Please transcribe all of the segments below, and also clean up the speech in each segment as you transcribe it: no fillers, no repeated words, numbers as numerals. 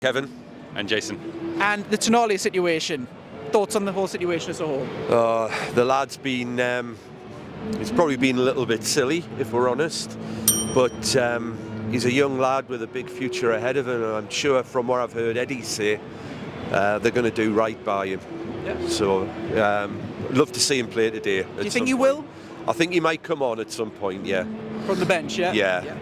Kevin. And Jason. And the Tonali situation, thoughts on the whole situation as a whole? The lad's been, it's probably been a little bit silly, if we're honest, but he's a young lad with a big future ahead of him, and I'm sure from what I've heard Eddie say, they're going to do right by him. Yeah. So, love to see him play today. Do you think he will? I think he might come on at some point, yeah. From the bench, yeah? Yeah.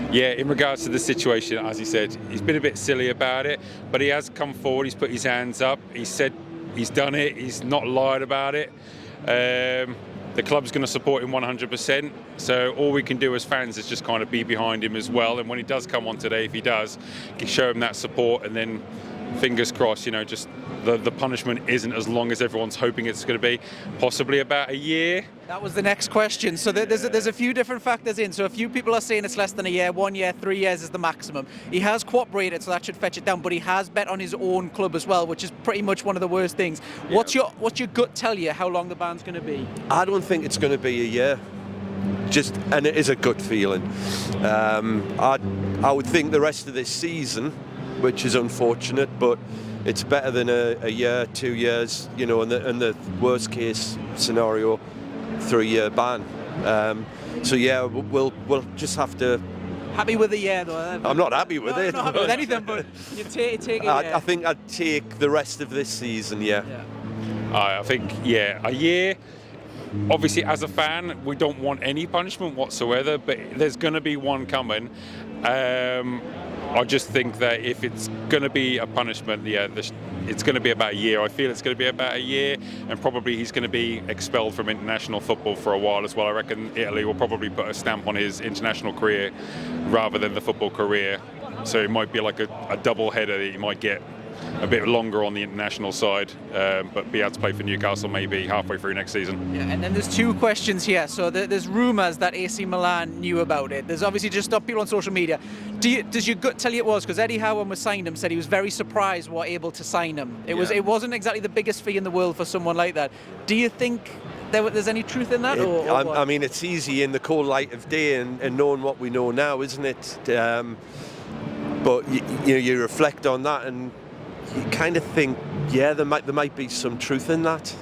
Yeah, in regards to the situation, as he said, he's been a bit silly about it, but he has come forward, he's put his hands up, he said he's done it, he's not lied about it. The club's going to support him 100%, so all we can do as fans is just kind of be behind him as well, and when he does come on today, if he does, show him that support, and then fingers crossed, just the punishment isn't as long as everyone's hoping it's going to be, possibly about a year. That was the next question. So there's a few different factors in. So a few people are saying it's less than a year, 1 year, 3 years is the maximum. He has cooperated, so that should fetch it down, but he has bet on his own club as well, which is pretty much one of the worst things. Yeah. What's your gut tell you how long the ban's going to be? I don't think it's going to be a year. And it is a gut feeling. I would think the rest of this season, which is unfortunate, but it's better than a year, 2 years, in the worst case scenario, 3-year ban. So yeah, we'll just have to. Happy with the year though? I'm not happy with it. Not happy with anything, but you take it. I think I'd take the rest of this season. Yeah. I think a year. Obviously, as a fan, we don't want any punishment whatsoever, but there's going to be one coming. I just think that if it's going to be a punishment, it's going to be about a year. I feel it's going to be about a year, and probably he's going to be expelled from international football for a while as well. I reckon Italy will probably put a stamp on his international career rather than the football career. So it might be like a double header that he might get a bit longer on the international side, but be able to play for Newcastle maybe halfway through next season. Yeah, and then there's two questions here. So there's rumours that AC Milan knew about it. There's obviously just people on social media. Does your gut tell you it was? Because Eddie Howe, when we signed him, said he was very surprised we were able to sign him. It wasn't exactly the biggest fee in the world for someone like that. Do you think there's any truth in that? I mean, it's easy in the cold light of day and knowing what we know now, isn't it? But you reflect on that and you kind of think, yeah, there might be some truth in that,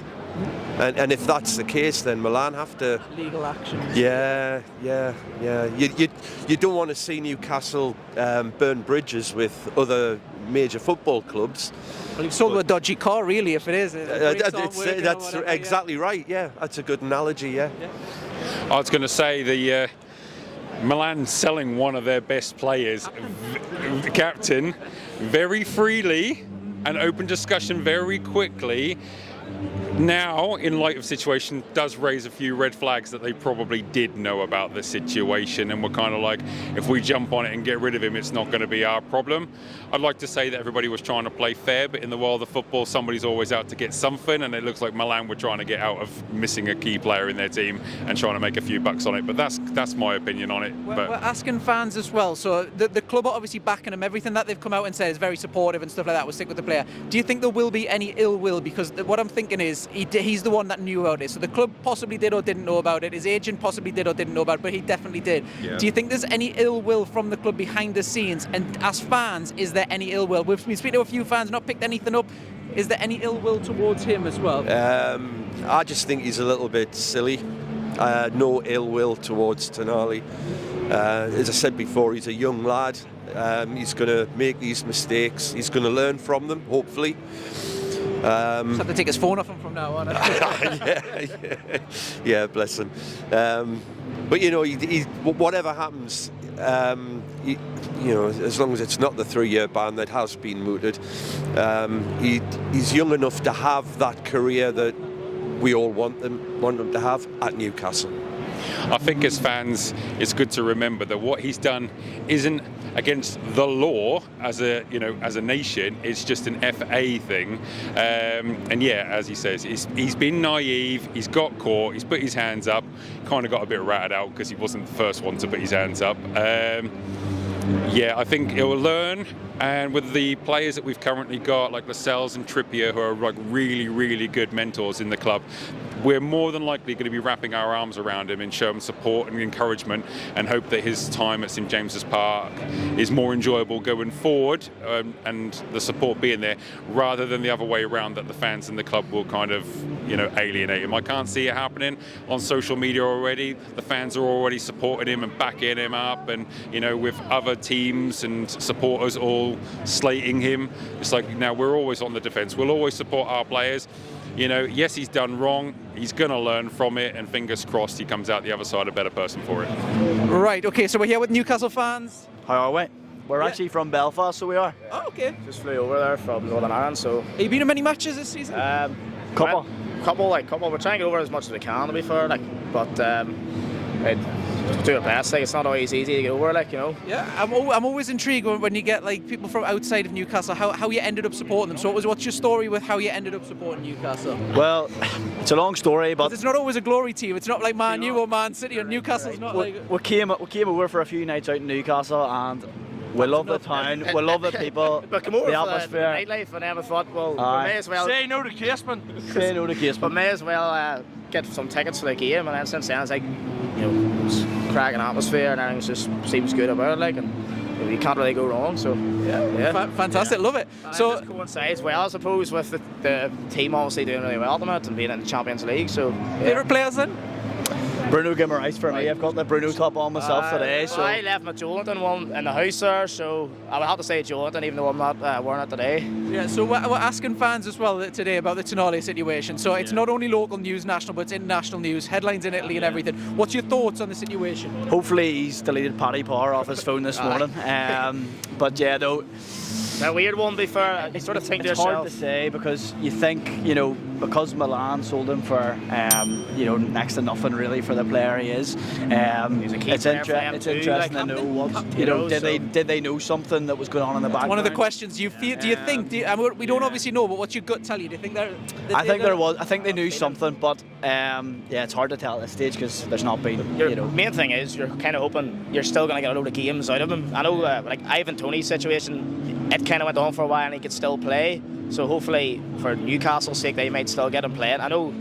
and if that's the case, then Milan have to legal action. Yeah. You don't want to see Newcastle burn bridges with other major football clubs. Well, you've sold a dodgy car, really, if it is. That's exactly right. Yeah, that's a good analogy. Yeah. I was going to say the Milan selling one of their best players, the captain, very freely. And open discussion very quickly now, in light of situation, does raise a few red flags that they probably did know about the situation, and we're kind of like, if we jump on it and get rid of him, it's not going to be our problem. I'd like to say that everybody was trying to play fair, but in the world of football, somebody's always out to get something, and it looks like Milan were trying to get out of missing a key player in their team and trying to make a few bucks on it. But that's my opinion on it. We're asking fans as well. So the club are obviously backing him. Everything that they've come out and said is very supportive and stuff like that. We'll stick with the player. Do you think there will be any ill will? Because what I'm thinking is he's the one that knew about it. So the club possibly did or didn't know about it. His agent possibly did or didn't know about it, but he definitely did. Yeah. Do you think there's any ill will from the club behind the scenes? And as fans, is there any ill will? We've been speaking to a few fans, not picked anything up. Is there any ill will towards him as well? I just think he's a little bit silly. No ill will towards Tonali. As I said before, he's a young lad. He's going to make these mistakes. He's going to learn from them, hopefully. Just have to take his phone off him from now on. Yeah, bless him. But whatever happens, as long as it's not the 3-year ban that has been mooted, he's young enough to have that career that we all want him to have at Newcastle. I think as fans, it's good to remember that what he's done isn't against the law as a nation. It's just an FA thing, and yeah, as he says, he's been naive. He's got caught. He's put his hands up. Kind of got a bit ratted out because he wasn't the first one to put his hands up. Yeah, I think he'll learn, and with the players that we've currently got, like Lascelles and Trippier, who are like really, really good mentors in the club, we're more than likely going to be wrapping our arms around him and show him support and encouragement, and hope that his time at St James's Park is more enjoyable going forward, and the support being there, rather than the other way around, that the fans in the club will kind of, alienate him. I can't see it happening on social media already. The fans are already supporting him and backing him up, and with other teams and supporters all slating him. It's like, now we're always on the defence. We'll always support our players. Yes, he's done wrong. He's going to learn from it, and fingers crossed he comes out the other side a better person for it. Right, okay, so we're here with Newcastle fans. How are we? We're actually from Belfast, so we are. Oh, okay. Just flew over there from Northern Ireland, so... Have you been in many matches this season? Couple. We're trying to get over as much as we can, to be fair, but do our best. It's not always easy to get over, Yeah, I'm always intrigued when you get people from outside of Newcastle, how you ended up supporting them. So what's your story with how you ended up supporting Newcastle? Well, it's a long story, but it's not always a glory team. It's not like Man U or Man City, or Newcastle's not like... We came over for a few nights out in Newcastle, and we love the town, we love the people, but come over the atmosphere. The nightlife, and then we thought, well, we may as well say no to casement. Say no to casement. But may as well get some tickets for the game, and then since then it's like, it's cracking atmosphere, and everything just seems good about it, and you can't really go wrong. So yeah. Fantastic, love it. So it coincides well, I suppose, with the team obviously doing really well at the moment and being in the Champions League. So favourite players then? Bruno Guimaraes for me. I've got the Bruno top on myself today. So I left my Joelinton one in the house there, so I would have to say Joelinton, even though I'm not wearing it today. Yeah, so we're asking fans as well today about the Tonali situation. So it's not only local news, national, but it's international news, headlines in Italy and everything. What's your thoughts on the situation? Hopefully he's deleted Paddy Power off his phone this morning. But yeah, though. A weird one, be fair. You sort of think to yourself. It's hard to say, because you think, because Milan sold him for, next to nothing really for the player he is. He's a key it's player for them interesting too, to know what, did they know something that was going on in the background? One of the questions you feel. Do you think? We don't obviously know, but what's your gut tell you? Do you think they're? I think they knew something, but it's hard to tell at this stage because there's not been. Main thing is you're kind of hoping you're still going to get a load of games out of him. I know, like Ivan Toney's situation. It kind of went on for a while and he could still play, so hopefully for Newcastle's sake they might still get him playing. I know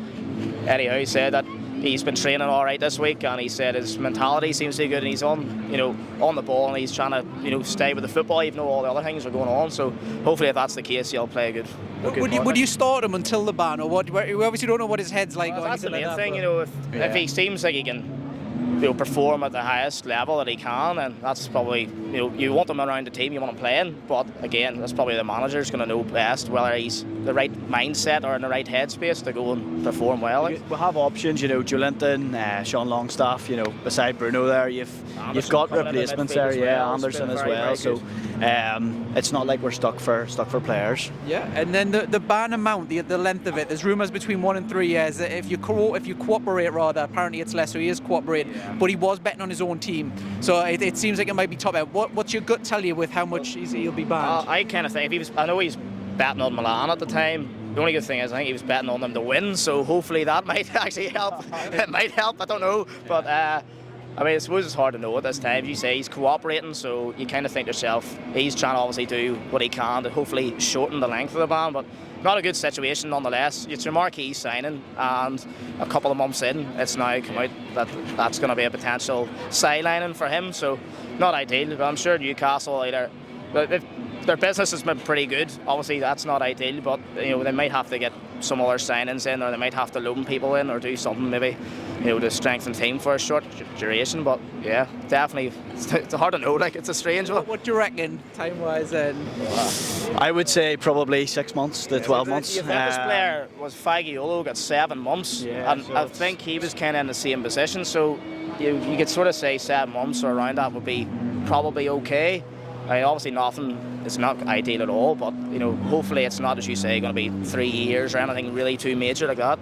Eddie Howe said that he's been training alright this week, and he said his mentality seems to be good, and he's on the ball, and he's trying to stay with the football even though all the other things are going on. So hopefully if that's the case he'll play a good. Would you start him until the ban, or what? We obviously don't know what his head's like. Well, that's the main thing, if he seems like he can perform at the highest level that he can, and that's probably, you want him around the team, you want him playing, but again, that's probably the manager's going to know best whether he's the right mindset or in the right headspace to go and perform well. We'll have options, Joelinton, Sean Longstaff, beside Bruno there, you've got replacements there, Anderson as well, so it's not like we're stuck for players. Yeah, and then the ban amount, the length of it, there's rumours between 1 and 3 years. If you cooperate, rather, apparently it's less, so he is cooperating. But he was betting on his own team, so it seems like it might be top out. What's your gut tell you with how much he'll be banned? I kind of think I know he's betting on Milan at the time. The only good thing is I think he was betting on them to win, so hopefully that might actually help. It might help, I don't know, but I suppose it's hard to know at this time. You say he's cooperating, so you kind of think to yourself he's trying to obviously do what he can to hopefully shorten the length of the ban, but not a good situation nonetheless. It's your marquee signing, and a couple of months in, it's now come out that that's going to be a potential sidelining for him, so not ideal. But I'm sure Newcastle their business has been pretty good. Obviously that's not ideal, but they might have to get some other signings in, or they might have to loan people in, or do something maybe to strengthen the team for a short duration. But yeah, definitely it's hard to know, it's a strange one. What do you reckon time wise then? I would say probably 6 months to 12 months. The Juventus player was Fagiolo, got 7 months, and so I think he was kind of in the same position, so you could sort of say 7 months or around that would be probably okay. Obviously nothing, it's not ideal at all, but hopefully it's not, as you say, going to be 3 years or anything really too major like that.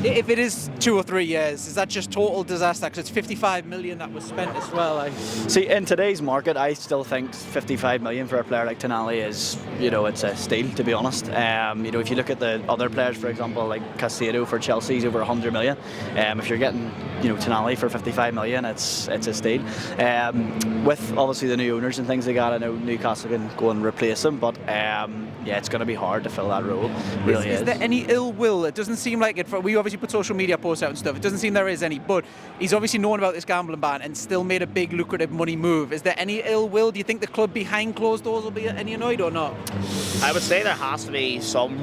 If it is 2 or 3 years, is that just total disaster? Because it's 55 million that was spent as well. See, in today's market, I still think 55 million for a player like Tonali is, it's a steal, to be honest. If you look at the other players, for example, like Caicedo for Chelsea, he's over 100 million. If you're getting, Tonali for 55 million, it's a steal. With obviously the new owners and things like that, I know Newcastle can go and replace him, but it's going to be hard to fill that role. Really is there any ill will? It doesn't seem like it. We obviously obviously put social media posts out and stuff. It doesn't seem there is any, but he's obviously known about this gambling ban and still made a big lucrative money move. Is there any ill will? Do you think the club behind closed doors will be any annoyed or not? I would say there has to be some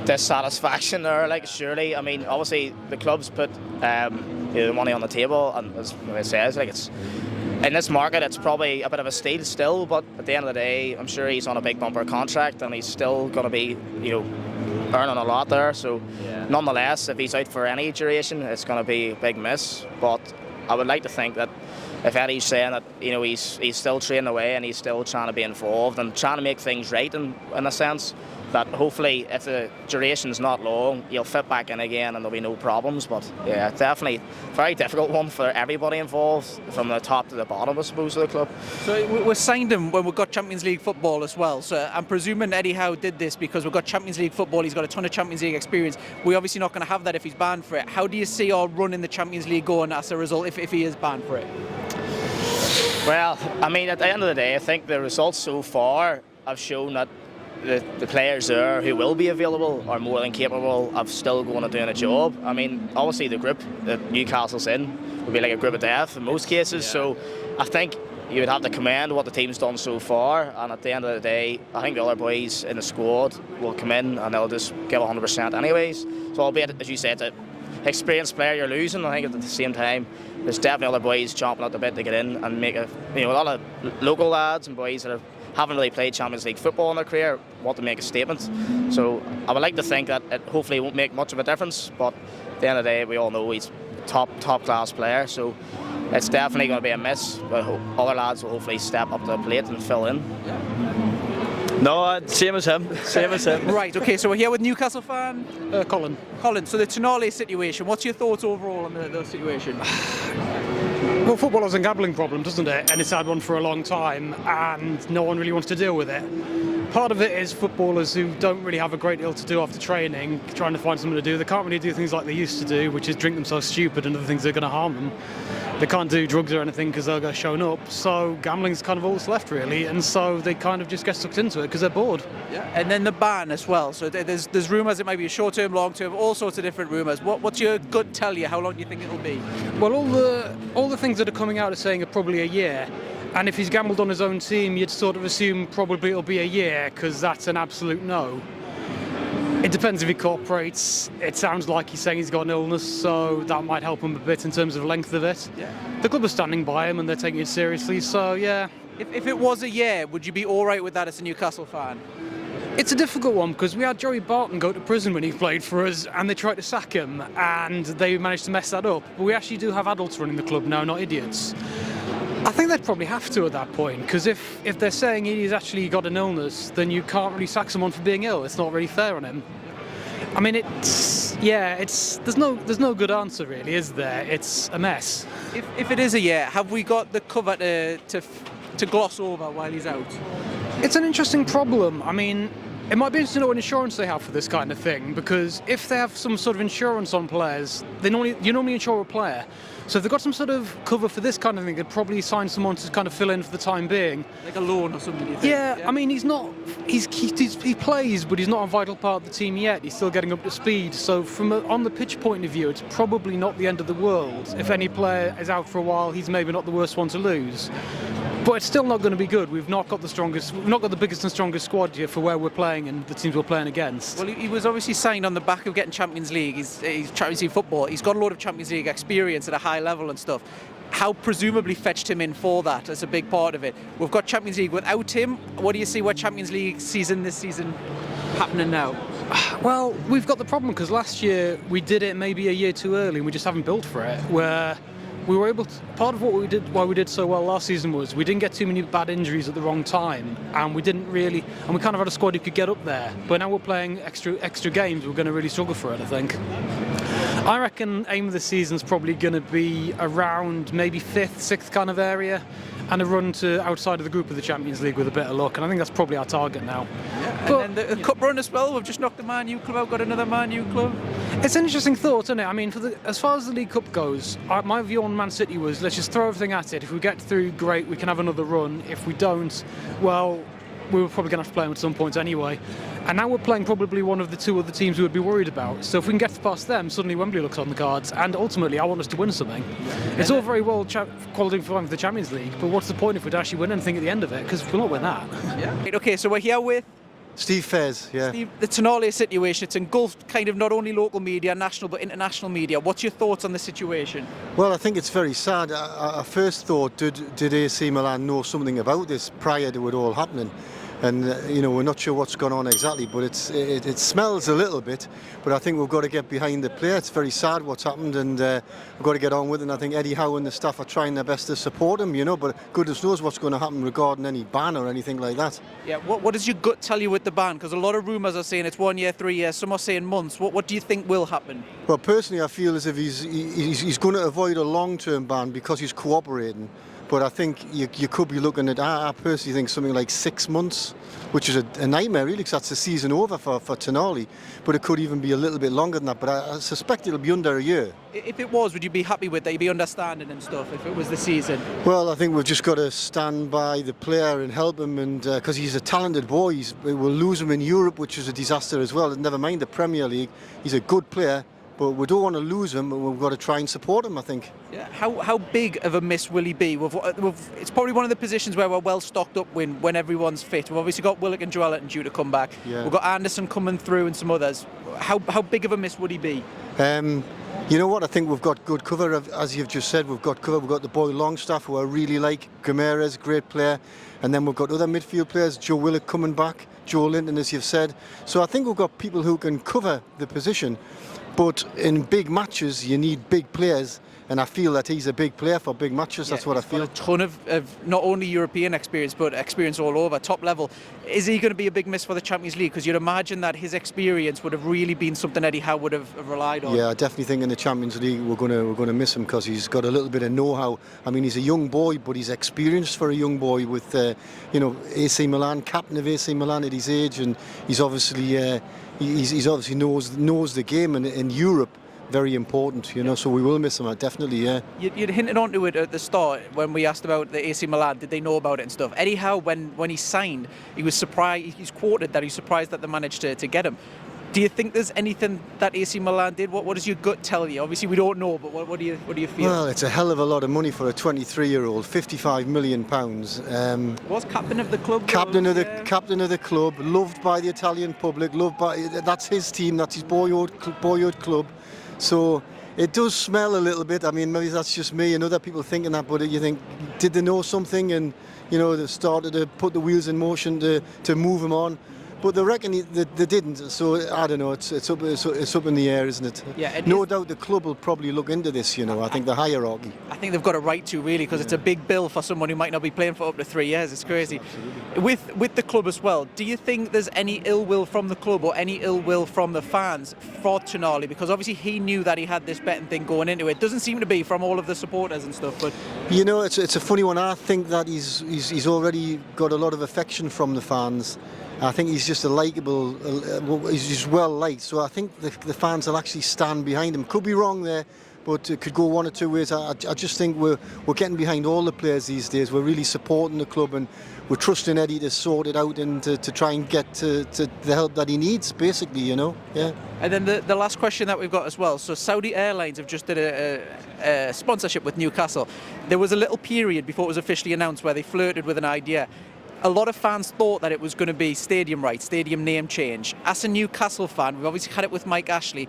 dissatisfaction there, like, surely. I mean, obviously the club's put the money on the table, and as it says, like, it's in this market it's probably a bit of a steal still, but at the end of the day I'm sure he's on a big bumper contract and he's still going to be, earning a lot there, so nonetheless if he's out for any duration it's going to be a big miss. But I would like to think that if Eddie's saying that he's still training away and he's still trying to be involved and trying to make things right in a sense, that hopefully if the duration's not long he'll fit back in again and there'll be no problems. But yeah, definitely very difficult one for everybody involved from the top to the bottom, I suppose, of the club. So we signed him when we got Champions League football as well, so I'm presuming Eddie Howe did this because we've got Champions League football, he's got a ton of Champions League experience. We're obviously not going to have that if he's banned for it. How do you see our run in the Champions League going as a result if he is banned for it? Well, I mean, at the end of the day, I think the results so far have shown that the players there who will be available are more than capable of still going and doing a job. I mean, obviously the group that Newcastle's in would be like a group of death in most cases, so I think you would have to commend what the team's done so far, and at the end of the day I think the other boys in the squad will come in and they'll just give 100% anyways. So albeit, as you said, the experienced player you're losing, I think at the same time there's definitely other boys chomping at the bit to get in and make a lot of local lads and boys that haven't really played Champions League football in their career want to make a statement. So I would like to think that it hopefully won't make much of a difference, but at the end of the day we all know he's a top class player, so it's definitely going to be a miss, but other lads will hopefully step up to the plate and fill in. No, same as him. Right, okay, so we're here with Newcastle fan Colin. Colin. So the Tonali situation, what's your thoughts overall on the situation? Well, football has a gambling problem, doesn't it? And it's had one for a long time, and no one really wants to deal with it. Part of it is footballers who don't really have a great deal to do after training, trying to find something to do. They can't really do things like they used to do, which is drink themselves stupid and other things that are going to harm them. They can't do drugs or anything because they'll get shown up. So gambling's kind of all that's left, really, and so they kind of just get sucked into it because they're bored. Yeah, and then the ban as well. So there's rumours it might be a short-term, long-term, all sorts of different rumours. What's your gut tell you? How long do you think it'll be? Well, all the things that are coming out are saying are probably a year. And if he's gambled on his own team, you'd sort of assume probably it'll be a year, because that's an absolute no. It depends if he cooperates. It sounds like he's saying he's got an illness, so that might help him a bit in terms of length of it. Yeah. The club are standing by him and they're taking it seriously, so yeah. If it was a year, would you be all right with that as a Newcastle fan? It's a difficult one, because we had Joey Barton go to prison when he played for us, and they tried to sack him, and they managed to mess that up. But we actually do have adults running the club now, not idiots. I think they'd probably have to at that point, because if they're saying he's actually got an illness, then you can't really sack someone for being ill. It's not really fair on him. I mean, there's no good answer really, is there? It's a mess. If it is a year, have we got the cover to gloss over while he's out? It's an interesting problem. I mean, it might be interesting to know what insurance they have for this kind of thing, because if they have some sort of insurance on players, you normally insure a player. So if they've got some sort of cover for this kind of thing, they'd probably sign someone to kind of fill in for the time being. Like a loan or something, you think? Yeah, I mean, he plays, but he's not a vital part of the team yet. He's still getting up to speed. So on the pitch point of view, it's probably not the end of the world. If any player is out for a while, he's maybe not the worst one to lose. But it's still not going to be good. We've not got the biggest and strongest squad here for where we're playing and the teams we're playing against. Well, he was obviously signed on the back of getting Champions League. He's Champions League football. He's got a lot of Champions League experience at a high level and stuff. How presumably fetched him in for that as a big part of it. We've got Champions League without him. What do you see Champions League this season happening now? Well, we've got the problem because last year we did it maybe a year too early and we just haven't built for it. Where we were able to, part of why we did so well last season was we didn't get too many bad injuries at the wrong time, and we kind of had a squad who could get up there. But now we're playing extra games, we're going to really struggle for it, I think. I reckon aim of the season's probably going to be around maybe 5th, 6th kind of area, and a run to outside of the group of the Champions League with a bit of luck, and I think that's probably our target now. Yeah, and then the cup run as well, we've just knocked the Man U club out, got another Man U club. It's an interesting thought, isn't it? I mean, as far as the League Cup goes, my view on Man City was let's just throw everything at it. If we get through, great, we can have another run. If we don't, well, we were probably going to have to play them at some point anyway. And now we're playing probably one of the two other teams we would be worried about. So if we can get past them, suddenly Wembley looks on the cards. And ultimately, I want us to win something. It's all very well qualifying for the Champions League, but what's the point if we don't actually win anything at the end of it? Because we'll not win that. Yeah. Right, okay, so we're here with Steve Fez, yeah. Steve, the Tonali situation. It's engulfed kind of not only local media, national, but international media. What's your thoughts on the situation? Well, I think it's very sad. I first thought, did AC Milan know something about this prior to it all happening? And we're not sure what's gone on exactly, but it smells a little bit. But I think we've got to get behind the player. It's very sad what's happened, and we've got to get on with it. And I think Eddie Howe and the staff are trying their best to support him, but goodness knows what's going to happen regarding any ban or anything like that. Yeah, what does your gut tell you with the ban? Because a lot of rumours are saying it's 1 year, 3 years, some are saying months. What do you think will happen? Well, personally, I feel as if he's going to avoid a long-term ban because he's cooperating. But I think you could be looking at, I personally think something like 6 months, which is a nightmare really, because that's the season over for Tonali. But it could even be a little bit longer than that, but I suspect it'll be under a year. If it was, would you be happy with that? You'd be understanding and stuff if it was the season? Well, I think we've just got to stand by the player and help him, and because he's a talented boy. We'll lose him in Europe, which is a disaster as well. Never mind the Premier League. He's a good player. But we don't want to lose him, and we've got to try and support him, I think. Yeah. How big of a miss will he be? It's probably one of the positions where we're well stocked up when everyone's fit. We've obviously got Willock and Joelinton due to come back. Yeah. We've got Anderson coming through and some others. How big of a miss would he be? You know what? I think we've got good cover, as you've just said. We've got cover. We've got the boy Longstaff, who I really like. Gameres, great player. And then we've got other midfield players. Joe Willock coming back. Joelinton, as you've said. So I think we've got people who can cover the position. But in big matches, you need big players, and I feel that he's a big player for big matches. That's what I feel. Got a ton of not only European experience, but experience all over, top level. Is he going to be a big miss for the Champions League? Because you'd imagine that his experience would have really been something Eddie Howe would have relied on. Yeah, I definitely think in the Champions League we're going to miss him, because he's got a little bit of know-how. I mean, he's a young boy, but he's experienced for a young boy with, AC Milan, captain of AC Milan at his age, and he's obviously. He's obviously knows the game, and in Europe, very important, so we will miss him, definitely, yeah. You'd hinted onto it at the start when we asked about the AC Milan, did they know about it and stuff. Eddie Howe, when he signed, he was surprised, he's quoted that he's surprised that they managed to get him. Do you think there's anything that AC Milan did? What does your gut tell you? Obviously we don't know, but what do you feel? Well, it's a hell of a lot of money for a 23-year-old, £55 million. Was captain of the club. Captain of the club, loved by the Italian public, that's his team, that's his boyhood club. So it does smell a little bit. I mean, maybe that's just me and other people thinking that, but you think, did they know something, and they started to put the wheels in motion to move him on? But they reckon they didn't, so I don't know. It's up in the air, isn't it? Yeah, no doubt the club will probably look into this. I think the hierarchy. I think they've got a right to, really, because it's a big bill for someone who might not be playing for up to 3 years. It's crazy. With the club as well, do you think there's any ill will from the club or any ill will from the fans for Tonali? Because obviously he knew that he had this betting thing going into it. Doesn't seem to be from all of the supporters and stuff. But it's a funny one. I think that he's already got a lot of affection from the fans. I think he's just a likeable, he's just well liked. So I think the fans will actually stand behind him. Could be wrong there, but it could go one or two ways. I just think we're getting behind all the players these days. We're really supporting the club, and we're trusting Eddie to sort it out and to try and get to the help that he needs, basically, Yeah. And then the last question that we've got as well. So Saudi Airlines have just did a sponsorship with Newcastle. There was a little period before it was officially announced where they flirted with an idea. A lot of fans thought that it was going to be stadium rights, stadium name change. As a Newcastle fan, we've obviously had it with Mike Ashley.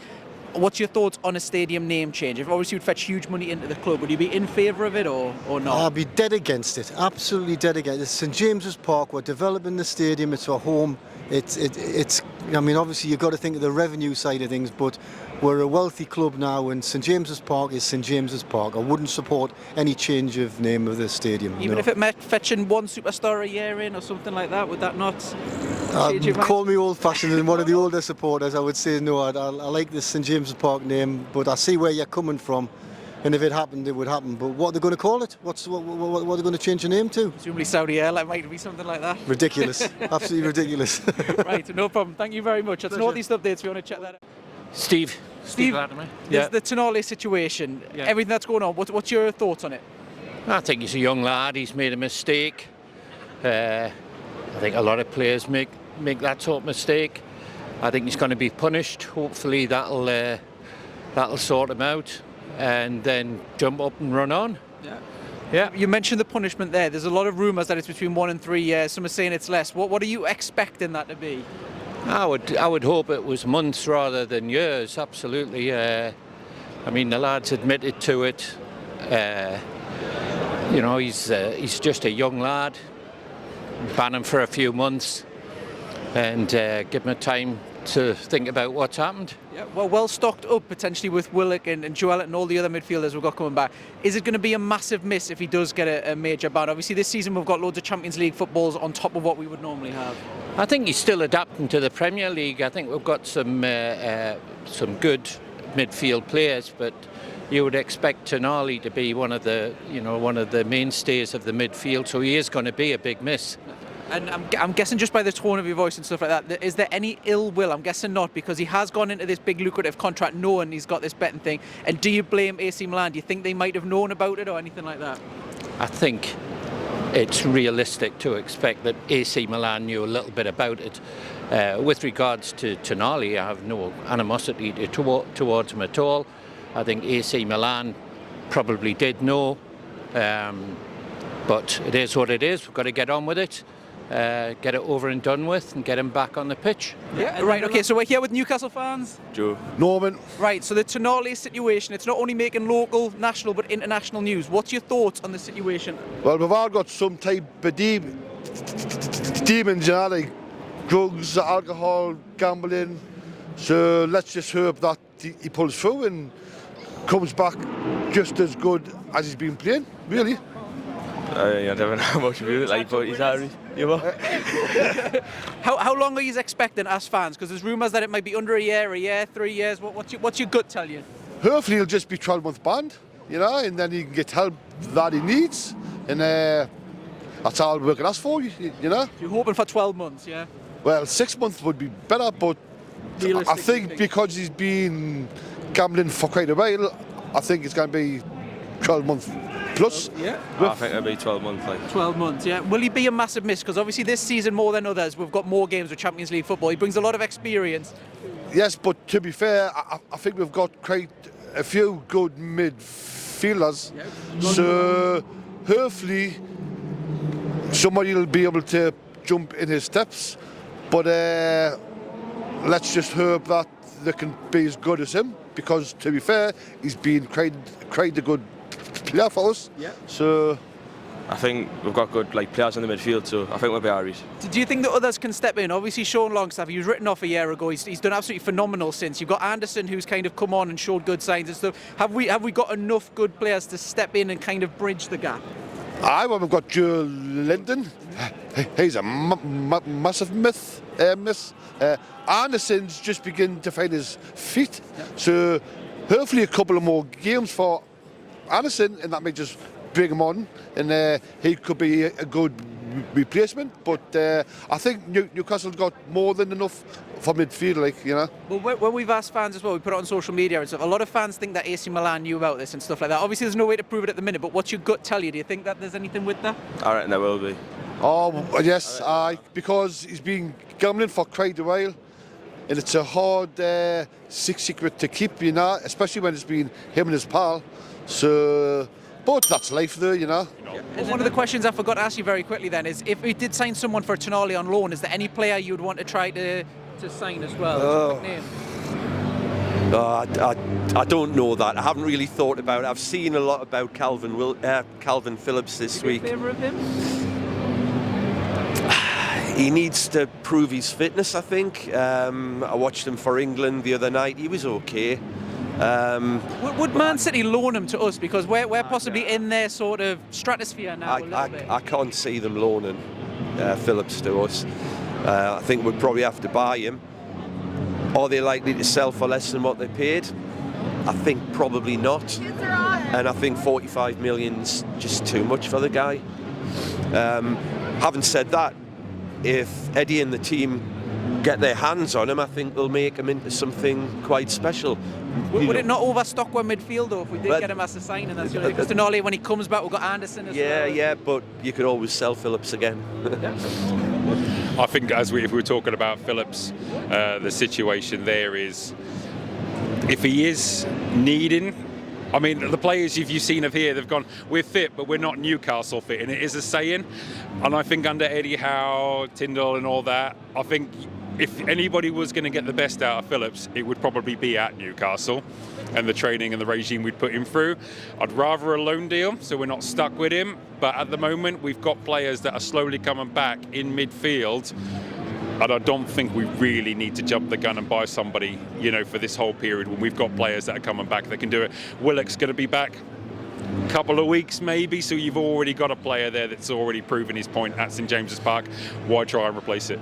What's your thoughts on a stadium name change? If obviously would fetch huge money into the club, would you be in favour of it or not? I'll be dead against it, absolutely dead against it. It's St James's Park, we're developing the stadium, it's our home. It's. I mean, obviously you've got to think of the revenue side of things, but we're a wealthy club now, and St James's Park is St James's Park. I wouldn't support any change of name of the stadium. Even if it meant fetching one superstar a year in or something like that, would that not change your mind? Call me old-fashioned and one of the older supporters, I would say no. I like the St James's Park name, but I see where you're coming from. And if it happened, it would happen. But what are they going to call it? What are they going to change the name to? Presumably Saudi Airlines might be something like that. Ridiculous. Absolutely ridiculous. Right, no problem. Thank you very much. That's Northeast Updates. If you want to check that out. Steve, there's the Tonali situation. Yeah. Everything that's going on. What's your thoughts on it? I think he's a young lad. He's made a mistake. I think a lot of players make that sort of mistake. I think he's going to be punished. Hopefully that'll sort him out, and then jump up and run on. Yeah, you mentioned the punishment there. There's a lot of rumours that it's between 1 and 3 years. Some are saying it's less. What are you expecting that to be? I would hope it was months rather than years. Absolutely. I mean, the lad's admitted to it. He's just a young lad. Ban him for a few months and give him a time to think about what's happened. Yeah, well stocked up potentially with Willock and Joel and all the other midfielders we've got coming back. Is it going to be a massive miss if he does get a major ban? Obviously this season we've got loads of Champions League footballs on top of what we would normally have. I think he's still adapting to the Premier League. I think we've got some good midfield players, but you would expect Tonali to be one of the mainstays of the midfield, so he is going to be a big miss. And I'm guessing just by the tone of your voice and stuff like that, is there any ill will? I'm guessing not, because he has gone into this big lucrative contract knowing he's got this betting thing. And do you blame AC Milan? Do you think they might have known about it or anything like that? I think it's realistic to expect that AC Milan knew a little bit about it. With regards to Tonali, I have no animosity towards him at all. I think AC Milan probably did know, but it is what it is. We've got to get on with it. Get it over and done with and get him back on the pitch. Yeah, right, okay, so we're here with Newcastle fans. Joe. Norman. Right, so the Tonali situation, it's not only making local, national but international news. What's your thoughts on the situation? Well, we've all got some type of demons, like drugs, alcohol, gambling. So let's just hope that he pulls through and comes back just as good as he's been playing, really. I don't know much about it, like, but he's alright. How long are you expecting as fans? Because there's rumours that it might be under a year, 3 years. What's your gut tell you? Hopefully he'll just be 12-month banned, and then he can get help that he needs, and that's all we can ask for, You're hoping for 12 months, yeah? Well, 6 months would be better, but I think because he's been gambling for quite a while, I think it's going to be 12 months plus. Yeah. I think it'll be 12 months. 12 months, yeah. Will he be a massive miss? Because obviously this season more than others, we've got more games with Champions League football. He brings a lot of experience. Yes, but to be fair, I think we've got quite a few good midfielders. Yeah. So hopefully somebody will be able to jump in his steps. But let's just hope that they can be as good as him, because to be fair, he's been quite a good player for us. Yeah. So I think we've got good players in the midfield, so I think we'll be alright. Do you think that others can step in? Obviously Sean Longstaff, he was written off a year ago. He's done absolutely phenomenal since. You've got Anderson, who's kind of come on and showed good signs and stuff. Have we got enough good players to step in and kind of bridge the gap? We've got Joe Linden. He's a massive miss. Anderson's just beginning to find his feet. Yeah. So hopefully a couple of more games for Anderson, and that may just bring him on, and he could be a good replacement. But I think Newcastle's got more than enough for midfield, Well, when we've asked fans as well, we put it on social media and stuff, a lot of fans think that AC Milan knew about this and stuff like that. Obviously there's no way to prove it at the minute, but what's your gut tell you? Do you think that there's anything with that? I reckon there will be. Oh, yes, because he's been gambling for quite a while, and it's a hard secret to keep, especially when it's been him and his pal. So, but that's life though, And one of the questions I forgot to ask you very quickly then is, if we did sign someone for Tonali on loan, is there any player you would want to try to sign as well? I don't know that. I haven't really thought about it. I've seen a lot about Calvin Phillips this week. In favour of him? He needs to prove his fitness, I think. I watched him for England the other night. He was okay. Would Man City loan him to us? Because we're possibly in their sort of stratosphere now a little bit. I can't see them loaning Phillips to us. I think we'd probably have to buy him. Are they likely to sell for less than what they paid? I think probably not. And I think 45 million's just too much for the guy. Having said that, if Eddie and the team get their hands on him, I think they'll make him into something quite special. Would it not overstock our midfield though if we did get him as a signing? Because Tonali, when he comes back, we've got Anderson as well. Yeah, but you could always sell Phillips again. Yeah. I think if we were talking about Phillips, the situation there is, if he is needing, I mean, the players you've seen of here, they've gone, we're fit, but we're not Newcastle fit, and it is a saying. And I think under Eddie Howe, Tyndall and all that, I think if anybody was going to get the best out of Phillips, it would probably be at Newcastle and the training and the regime we'd put him through. I'd rather a loan deal, so we're not stuck with him. But at the moment, we've got players that are slowly coming back in midfield, and I don't think we really need to jump the gun and buy somebody, for this whole period when we've got players that are coming back that can do it. Willock's going to be back a couple of weeks maybe, so you've already got a player there that's already proven his point at St James's Park. Why try and replace it?